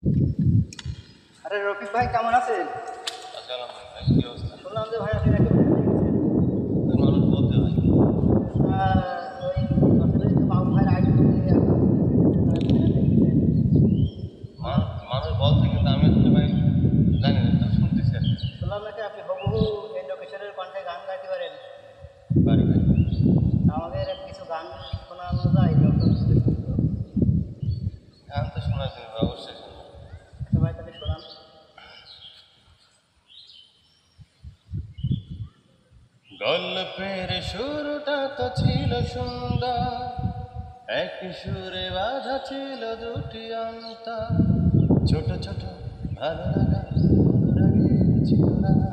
আরে রফিক ভাই কেমন আছেন? আসসালামু আলাইকুম ভাই, কি অবস্থা? শুনলাম যে ভাই আপনি নাকি ভ্যান দেখেছেন। মানুষ বলতে হয়। ওই আসলে যে বাবু ভাইয়ের আইডি থেকে আপনার ভ্যান দেখেছেন। মানুষ বলছে কিন্তু আমি আসলে ভাই জানি না, তো শুনতেছি আর কি। শুনলাম নাকি আপনি হুবহু এই লোকেশনের কণ্ঠে গান গাইতে পারেন। বাড়ি ভাই আমাদের কিছু গান শোনানো যায় দর্শক শ্রোতাদের শুনতো। গান তো শোনার জন্য অবশ্যই শুনবো। আচ্ছা ভাই তাহলে শোনান। গল্পের শুরুটা তো ছিল সুন্দর, এক সুরে বাঁধা ছিল দুটি অন্তর। ছোট ছোট ভালো লাগা অনুরাগে ছিল রাঙা,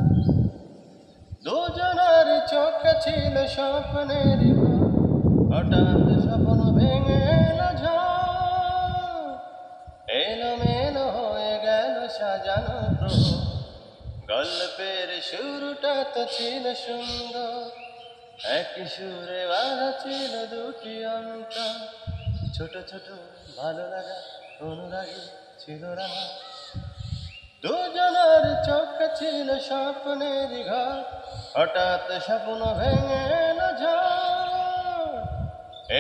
দুজনের চোখে ছিল স্বপ্নের ঘর। হঠাৎ স্বপ্ন ভেঙে এলো ঝড়, এলোমেলো হয়ে গেল সাজানো প্রহর। গল্পের শুরুটা তো ছিল সুন্দর, এক সুরে বাঁধা ছিল দুটি অন্তর। ছোট ছোট ভালো লাগা অনুরাগে ছিল রাঙা, দুজনের চোখে ছিল স্বপ্নের ঘর। হঠাৎ স্বপ্ন ভেঙে এলো ঝড়,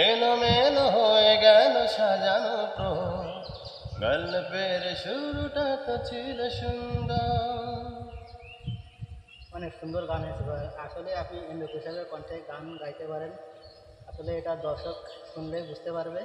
এলোমেলো হয়ে গেল সাজানো প্রহর। গল্পের শুরুটা তো ছিল সুন্দর। অনেক সুন্দর গান হয়েছে ভাই। আসলে আপনি এই লোকেশনের কণ্ঠে গান গাইতে পারেন। আসলে এটা দর্শক শুনলে বুঝতে পারবে।